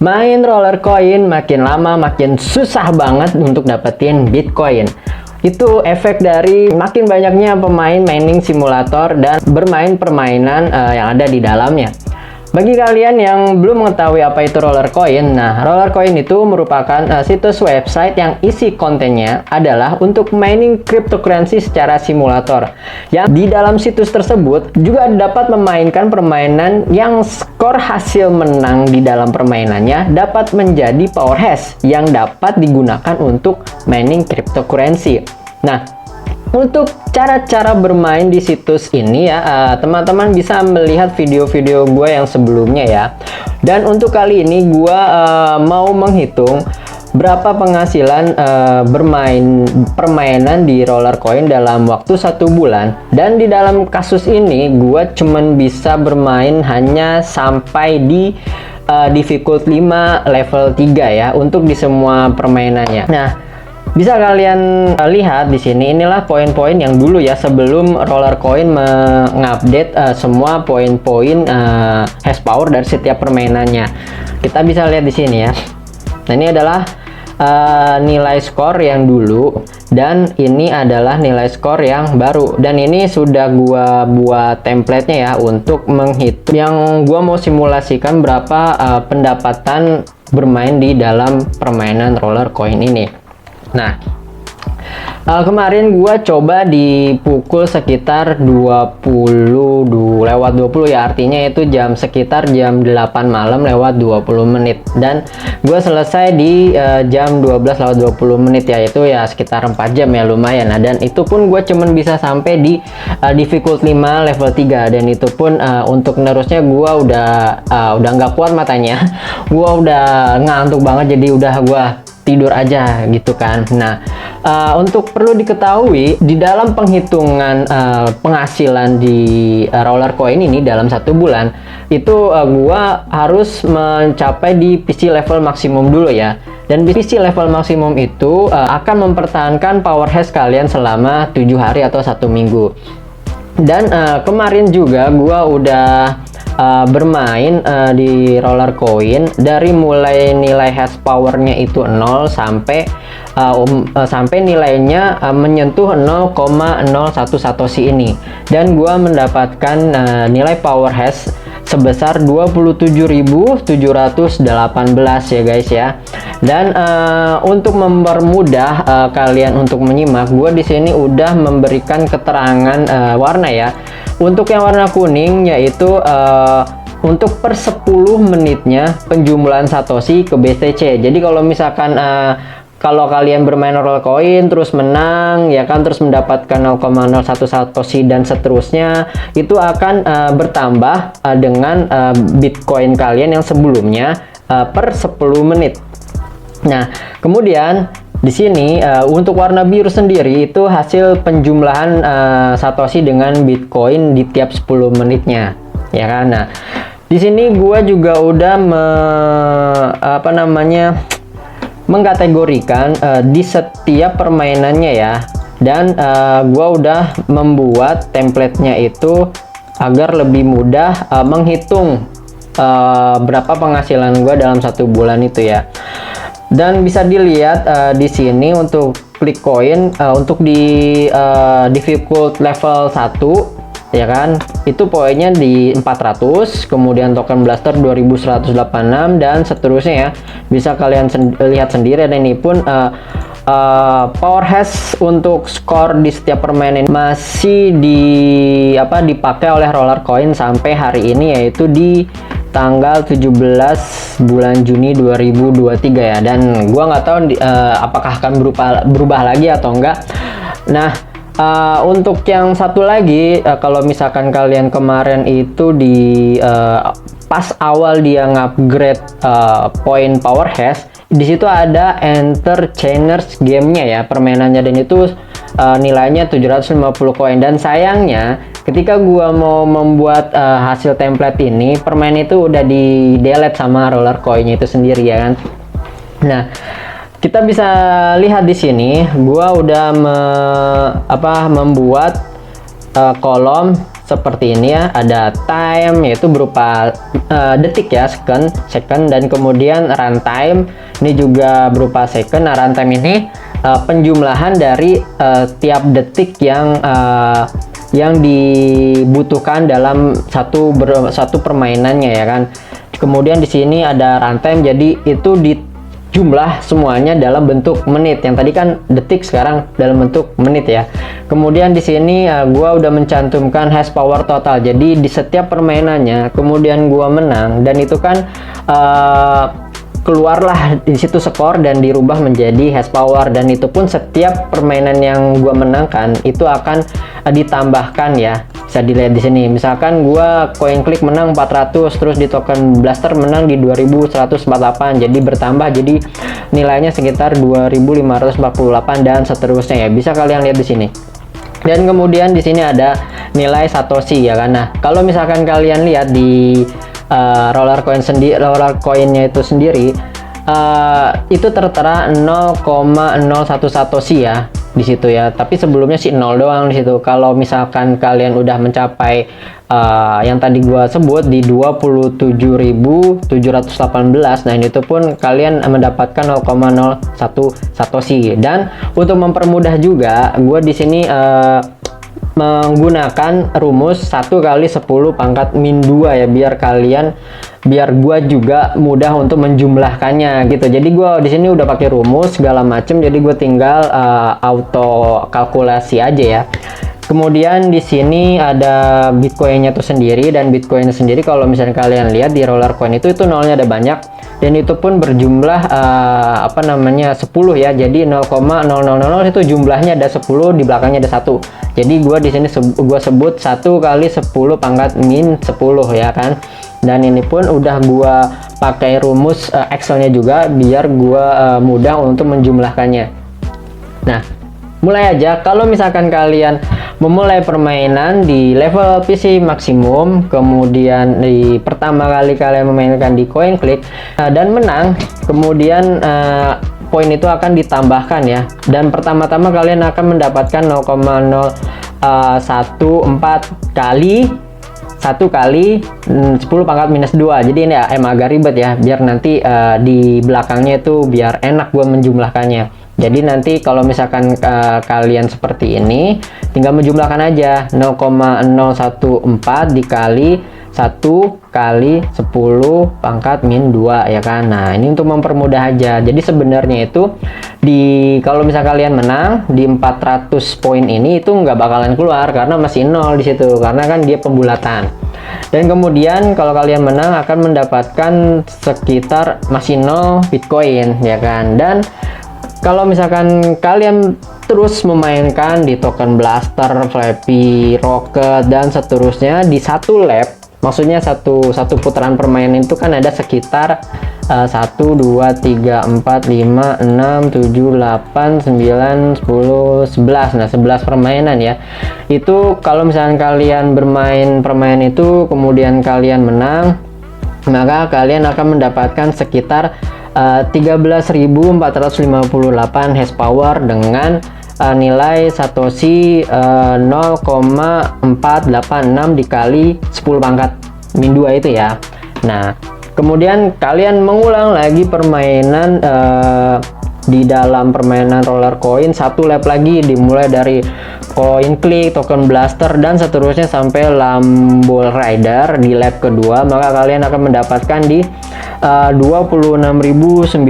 Main roller coin makin lama makin susah banget untuk dapetin Bitcoin. Itu efek dari makin banyaknya pemain mining simulator dan bermain permainan yang ada di dalamnya. Bagi kalian yang belum mengetahui apa itu roller coin, nah roller coin itu merupakan situs website yang isi kontennya adalah untuk mining cryptocurrency secara simulator. Yang di dalam situs tersebut juga dapat memainkan permainan yang skor hasil menang di dalam permainannya dapat menjadi power hash yang dapat digunakan untuk mining cryptocurrency. Nah, untuk cara-cara bermain di situs ini ya, teman-teman bisa melihat video-video gue yang sebelumnya ya. Dan untuk kali ini gue mau menghitung berapa penghasilan bermain permainan di roller coin dalam waktu 1 bulan. Dan di dalam kasus ini gue cuman bisa bermain hanya sampai di difficult 5 level 3 ya untuk di semua permainannya. Nah, bisa kalian lihat di sini, inilah poin-poin yang dulu ya sebelum roller coin mengupdate semua poin-poin hash power dari setiap permainannya. Kita bisa lihat di sini ya. Nah, ini adalah nilai skor yang dulu dan ini adalah nilai skor yang baru. Dan ini sudah gua buat template-nya ya untuk menghitung yang gua mau simulasikan berapa pendapatan bermain di dalam permainan roller coin ini. Nah, kemarin gua coba di pukul sekitar 20 ya, artinya itu sekitar jam 8 malam lewat 20 menit dan gua selesai di jam 12:20 ya, itu ya sekitar 4 jam ya, lumayan. Nah, dan itu pun gua cuman bisa sampai di difficult 5 level 3 dan itu pun untuk menerusnya gua udah nggak kuat matanya. Gua udah ngantuk banget, jadi udah gua tidur aja gitu kan. Nah, untuk perlu diketahui di dalam penghitungan penghasilan di roller coin ini dalam 1 bulan itu gua harus mencapai di PC level maksimum dulu ya. Dan PC level maksimum itu akan mempertahankan power hash kalian selama 7 hari atau 1 minggu. Dan kemarin juga gua udah bermain di roller coin dari mulai nilai hash powernya itu 0 sampai nilainya menyentuh 0,01 satoshi ini, dan gua mendapatkan nilai power hash sebesar 27.718 ya guys ya. Dan untuk mempermudah kalian untuk menyimak, gua di sini udah memberikan keterangan warna ya. Untuk yang warna kuning yaitu untuk per 10 menitnya penjumlahan satoshi ke BTC. Jadi kalau misalkan kalau kalian bermain roller coin terus menang ya kan, terus mendapatkan 0,01 satoshi dan seterusnya, itu akan bertambah dengan Bitcoin kalian yang sebelumnya per 10 menit. Nah, kemudian di sini untuk warna biru sendiri itu hasil penjumlahan satoshi dengan Bitcoin di tiap 10 menitnya, ya kan. Nah, di sini gua juga udah mengkategorikan di setiap permainannya ya. Dan gua udah membuat template-nya itu agar lebih mudah menghitung berapa penghasilan gua dalam 1 bulan itu ya. Dan bisa dilihat di sini untuk klik koin untuk di difficult level 1 ya kan, itu poinnya di 400, kemudian token blaster 2186 dan seterusnya ya. Bisa kalian lihat sendiri, dan ini pun power hash untuk skor di setiap permainan masih dipakai oleh roller coin sampai hari ini, yaitu di tanggal 17 bulan Juni 2023 ya. Dan gua nggak tahu apakah akan berubah lagi atau enggak. Nah, untuk yang satu lagi, kalau misalkan kalian kemarin itu di pas awal dia ngupgrade point power hash, di situ ada entertainers gamenya ya, permainannya, dan itu nilainya 750 koin. Dan sayangnya ketika gua mau membuat hasil template ini, permain itu udah di delete sama roller coinnya itu sendiri ya kan. Nah, kita bisa lihat di sini gua udah membuat kolom seperti ini ya, ada time yaitu berupa detik ya, second, dan kemudian runtime ini juga berupa second. Nah, runtime ini penjumlahan dari tiap detik yang dibutuhkan dalam satu permainannya ya kan. Kemudian di sini ada runtime, jadi itu dijumlah semuanya dalam bentuk menit. Yang tadi kan detik, sekarang dalam bentuk menit ya. Kemudian di sini gua udah mencantumkan hash power total. Jadi di setiap permainannya kemudian gua menang, dan itu kan keluarlah di situ skor dan dirubah menjadi hash power, dan itu pun setiap permainan yang gua menangkan itu akan ditambahkan ya. Bisa dilihat di sini. Misalkan gua coin click menang 400, terus di token blaster menang di 2148. Jadi bertambah, jadi nilainya sekitar 2548 dan seterusnya ya. Bisa kalian lihat di sini. Dan kemudian di sini ada nilai satoshi ya kan. Nah, kalau misalkan kalian lihat di roller coinnya itu sendiri, itu tertera 0,01 satoshi ya di situ ya. Tapi sebelumnya sih 0 doang di situ. Kalau misalkan kalian udah mencapai yang tadi gua sebut di 27.718, nah itu pun kalian mendapatkan 0,01 satoshi. Dan untuk mempermudah juga, gua di sini menggunakan rumus 1 kali 10 pangkat min 2 ya, biar gua juga mudah untuk menjumlahkannya gitu. Jadi gua di sini udah pakai rumus segala macem, jadi gue tinggal auto kalkulasi aja ya. Kemudian di sini ada Bitcoinnya tuh sendiri, dan Bitcoin sendiri kalau misalnya kalian lihat di roller coin itu nolnya ada banyak, dan itu pun berjumlah 10 ya. Jadi 0,0000 itu jumlahnya ada 10, di belakangnya ada 1. Jadi gua di sini gua sebut 1 kali 10 pangkat min 10 ya kan. Dan ini pun udah gua pakai rumus Excelnya juga biar gua mudah untuk menjumlahkannya. Nah, mulai aja. Kalau misalkan kalian memulai permainan di level PC maksimum, kemudian di pertama kali kalian memainkan di coin click dan menang, kemudian poin itu akan ditambahkan ya. Dan pertama-tama kalian akan mendapatkan 0,014 kali 1 kali 10 pangkat minus 2. Jadi ini ya emang agak ribet ya, biar nanti di belakangnya itu biar enak gua menjumlahkannya. Jadi nanti kalau misalkan kalian seperti ini, tinggal menjumlahkan aja 0,014 dikali 1 kali 10 pangkat min 2 ya kan. Nah, ini untuk mempermudah aja. Jadi sebenarnya itu kalau misal kalian menang di 400 poin ini itu nggak bakalan keluar karena masih 0 di situ, karena kan dia pembulatan. Dan kemudian kalau kalian menang akan mendapatkan sekitar masih 0 Bitcoin ya kan. Dan kalau misalkan kalian terus memainkan di token blaster, Flappy, Rocket dan seterusnya di satu lap, maksudnya satu putaran permainan itu kan ada sekitar 1, 2, 3, 4, 5, 6, 7, 8, 9, 10, 11. Nah, 11 permainan ya. Itu kalau misalkan kalian bermain permainan itu kemudian kalian menang, maka kalian akan mendapatkan sekitar 13.458 hash power dengan nilai satoshi 0,486 dikali 10 pangkat min 2 itu ya. Nah, kemudian kalian mengulang lagi permainan di dalam permainan roller coin, satu lap lagi, dimulai dari coin click, token blaster dan seterusnya sampai Lambo Rider di lap kedua. Maka kalian akan mendapatkan di 26.916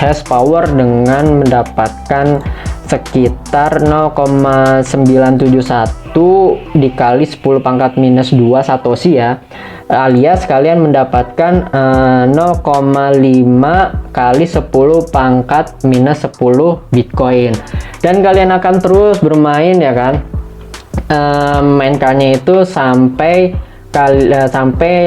hash power dengan mendapatkan sekitar 0,971 dikali 10 pangkat minus 2 satoshi ya, alias kalian mendapatkan 0,5 kali 10 pangkat minus 10 Bitcoin. Dan kalian akan terus bermain ya kan, mainkannya itu sampai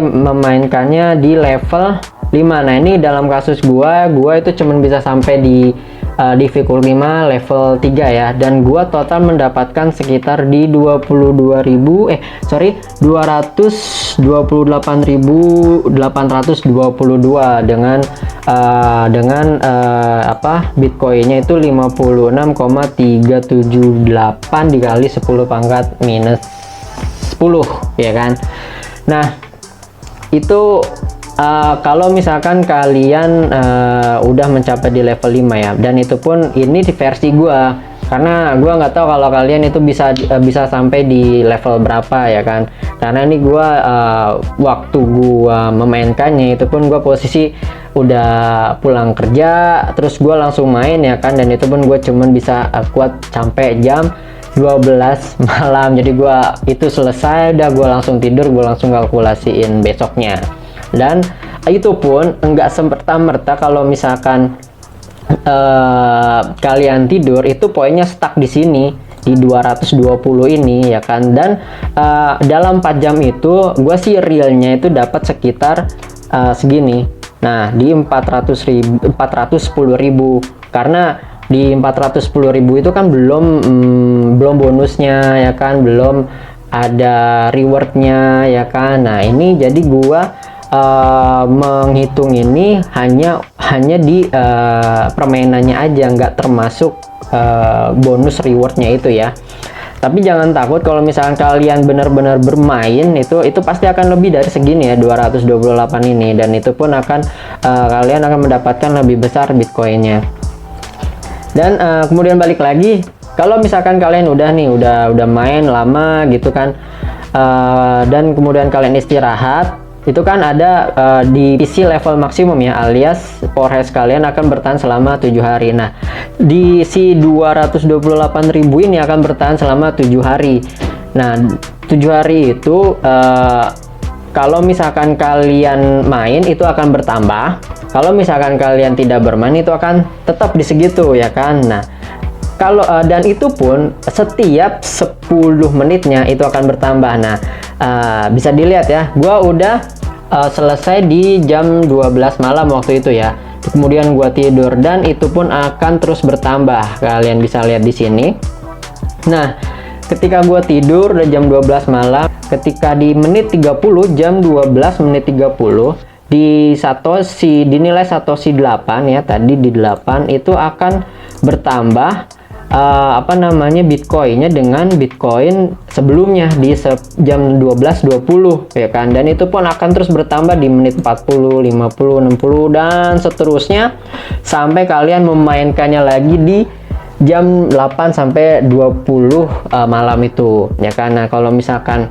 memainkannya di level 5. Nah, ini dalam kasus gua itu cuman bisa sampai di difficulty 5 level 3 ya, dan gua total mendapatkan sekitar di 228.822 dengan Bitcoinnya itu 56,378 dikali 10 pangkat minus 10 ya kan. Nah itu kalau misalkan kalian udah mencapai di level 5 ya, dan itu pun ini di versi gua, karena gua nggak tahu kalau kalian itu bisa sampai di level berapa ya kan, karena ini gua waktu gua memainkannya itu pun gua posisi udah pulang kerja terus gua langsung main ya kan, dan itu pun gua cuman bisa kuat sampai jam 12 malam. Jadi gua itu selesai udah gua langsung tidur, gua langsung kalkulasiin besoknya. Dan itu pun enggak semerta-merta kalau misalkan kalian tidur itu poinnya stuck di sini di 220 ini ya kan. Dan dalam 4 jam itu gue sih realnya itu dapat sekitar segini. Nah di 410.000 karena di 410.000 itu kan belum bonusnya ya kan, belum ada rewardnya ya kan. Nah ini jadi gua menghitung ini hanya di permainannya aja, nggak termasuk bonus rewardnya itu ya. Tapi jangan takut kalau misalkan kalian benar-benar bermain itu pasti akan lebih dari segini ya, 228 ini, dan itu pun akan kalian akan mendapatkan lebih besar Bitcoinnya. Dan kemudian balik lagi, kalau misalkan kalian udah main lama gitu kan, dan kemudian kalian istirahat, itu kan ada di PC level maksimum ya, alias power hash kalian akan bertahan selama 7 hari. Nah di si 228.000 ini akan bertahan selama 7 hari. Nah 7 hari itu kalau misalkan kalian main itu akan bertambah, kalau misalkan kalian tidak bermain itu akan tetap di segitu ya kan. Nah kalau dan itu pun setiap 10 menitnya itu akan bertambah. Nah bisa dilihat ya, gua udah selesai di jam 12 malam waktu itu ya. Kemudian gua tidur dan itu pun akan terus bertambah. Kalian bisa lihat di sini. Nah, ketika gua tidur udah jam 12 malam, ketika di menit 30, jam 12 menit 30 di Satoshi, dinilai Satoshi 8 ya, tadi di 8 itu akan bertambah Bitcoinnya dengan Bitcoin sebelumnya di jam 12.20 ya kan, dan itu pun akan terus bertambah di menit 40, 50, 60 dan seterusnya sampai kalian memainkannya lagi di jam 8 sampai 20 malam itu ya kan. Nah kalau misalkan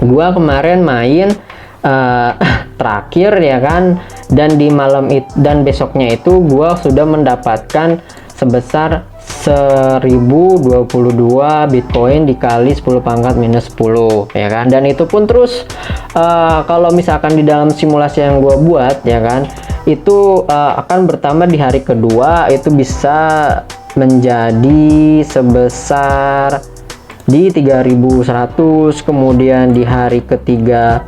gua kemarin main terakhir ya kan, dan di malam itu dan besoknya itu gua sudah mendapatkan sebesar 1022 Bitcoin dikali 10 pangkat minus 10 ya kan. Dan itu pun terus kalau misalkan di dalam simulasi yang gue buat ya kan, itu akan bertambah di hari kedua, itu bisa menjadi sebesar di 3100, kemudian di hari ketiga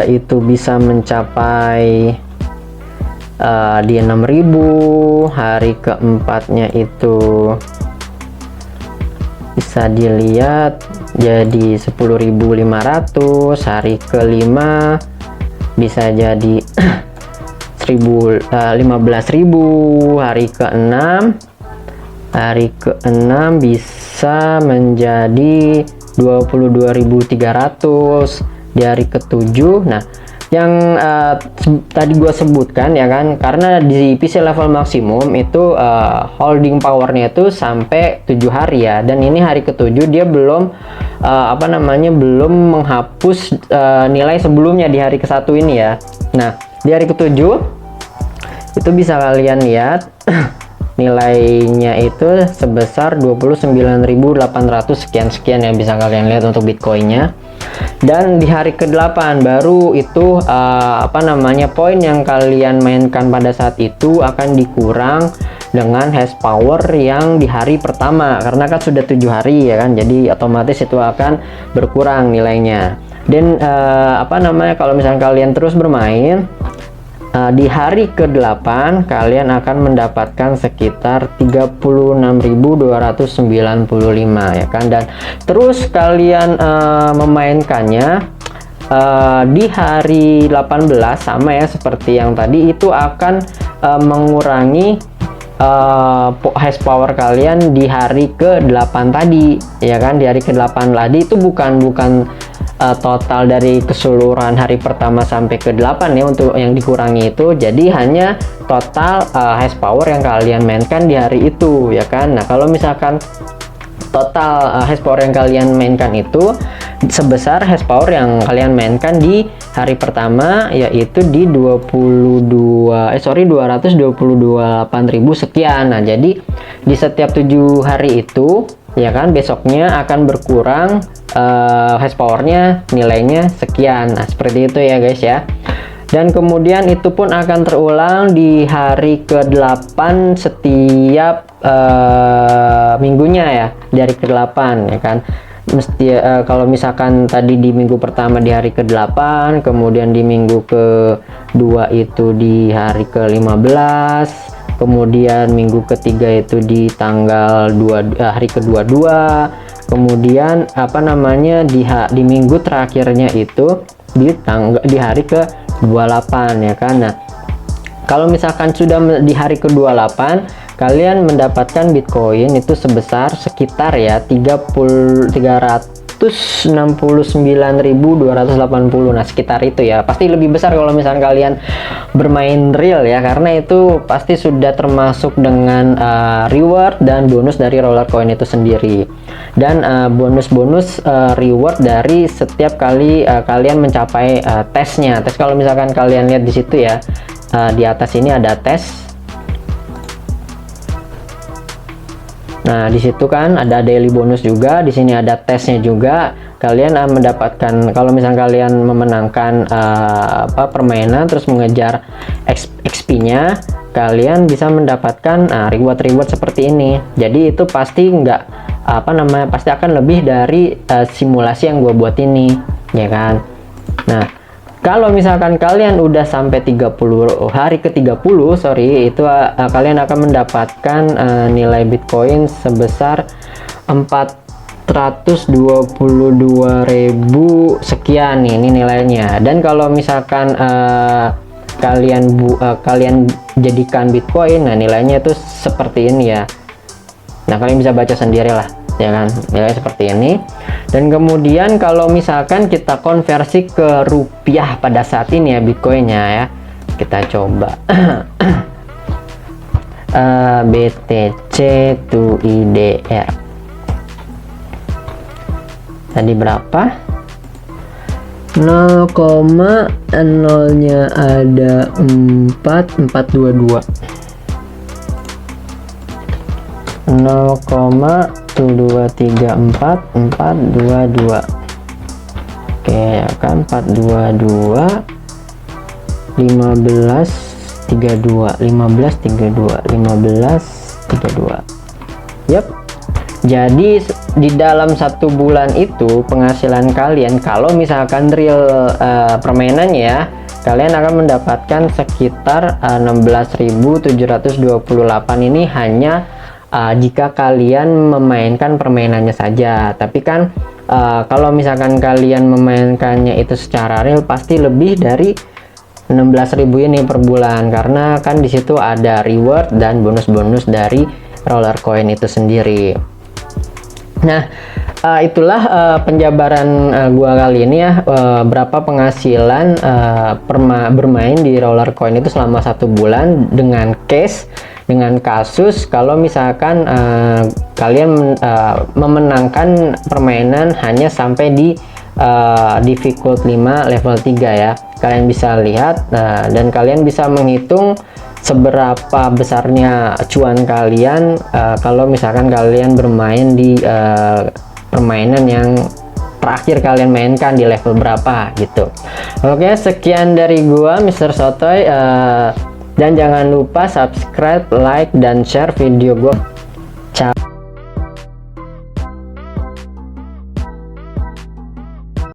itu bisa mencapai di 6000, hari keempatnya itu bisa dilihat jadi 10.500, hari kelima bisa jadi 15.000, hari keenam bisa menjadi 22.300 di hari ketujuh. Nah yang tadi gue sebutkan ya kan, karena di PC level maksimum itu holding powernya itu sampai 7 hari ya, dan ini hari ketujuh dia belum belum menghapus nilai sebelumnya di hari ke-1 ini ya. Nah di hari ketujuh itu bisa kalian lihat nilainya itu sebesar 29.800 sekian yang bisa kalian lihat untuk Bitcoinnya. Dan di hari ke-8 baru itu poin yang kalian mainkan pada saat itu akan dikurang dengan hash power yang di hari pertama, karena kan sudah 7 hari ya kan, jadi otomatis itu akan berkurang nilainya. Dan kalau misalnya kalian terus bermain di hari ke-8 kalian akan mendapatkan sekitar 36.295 ya kan, dan terus kalian memainkannya di hari 18 sama ya seperti yang tadi, itu akan mengurangi hash power kalian di hari ke-8 tadi ya kan. Di hari ke-8 tadi itu bukan total dari keseluruhan hari pertama sampai ke-8 ya untuk yang dikurangi itu, jadi hanya total hash power yang kalian mainkan di hari itu ya kan. Nah kalau misalkan total hash power yang kalian mainkan itu sebesar hash power yang kalian mainkan di hari pertama, yaitu di 228.000 sekian. Nah jadi di setiap 7 hari itu ya kan, besoknya akan berkurang hash powernya, nilainya sekian. Nah seperti itu ya guys ya. Dan kemudian itu pun akan terulang di hari ke-8 setiap minggunya ya, dari ke-8 ya kan. Mesti kalau misalkan tadi di minggu pertama di hari ke-8, kemudian di minggu ke-2 itu di hari ke-15, kemudian minggu ketiga itu di tanggal hari ke-22, kemudian apa namanya di minggu terakhirnya itu di hari ke-28 ya kan. Nah kalau misalkan sudah di hari ke-28 kalian mendapatkan Bitcoin itu sebesar sekitar ya 369.280. Nah sekitar itu ya, pasti lebih besar kalau misalkan kalian bermain real ya, karena itu pasti sudah termasuk dengan reward dan bonus dari roller coin itu sendiri, dan bonus-bonus reward dari setiap kali kalian mencapai tesnya. Tes kalau misalkan kalian lihat di situ ya, di atas ini ada tes. Nah, di situ kan ada daily bonus juga, di sini ada tesnya juga. Kalian mendapatkan, kalau misalnya kalian memenangkan permainan terus mengejar XP-nya, kalian bisa mendapatkan reward-reward seperti ini. Jadi itu pasti pasti akan lebih dari simulasi yang gue buat ini, ya kan. Nah, kalau misalkan kalian udah sampai hari ke-30, itu kalian akan mendapatkan nilai Bitcoin sebesar 422.000 sekian nih, ini nilainya. Dan kalau misalkan kalian jadikan Bitcoin, nah nilainya itu seperti ini ya. Nah kalian bisa baca sendiri lah ya kan, nilai seperti ini. Dan kemudian kalau misalkan kita konversi ke rupiah pada saat ini ya Bitcoinnya ya, kita coba BTC to IDR tadi berapa? 0,0-nya ada 422, 0,234,422. Oke ya kan, 422 1532 1532. Yap. Jadi di dalam 1 bulan itu penghasilan kalian, kalau misalkan real permainannya ya, kalian akan mendapatkan sekitar 16.728. Ini hanya jika kalian memainkan permainannya saja. Tapi kan kalau misalkan kalian memainkannya itu secara real, pasti lebih dari 16.000 ini per bulan, karena kan di situ ada reward dan bonus-bonus dari roller coin itu sendiri. Nah itulah penjabaran gua kali ini ya, berapa penghasilan bermain di roller coin itu selama 1 bulan dengan kasus kalau misalkan kalian memenangkan permainan hanya sampai di difficult 5 level 3 ya. Kalian bisa lihat dan kalian bisa menghitung seberapa besarnya cuan kalian kalau misalkan kalian bermain di permainan yang terakhir kalian mainkan di level berapa gitu. Oke, sekian dari gua Mr. Sotoy, dan jangan lupa subscribe, like, dan share video gua.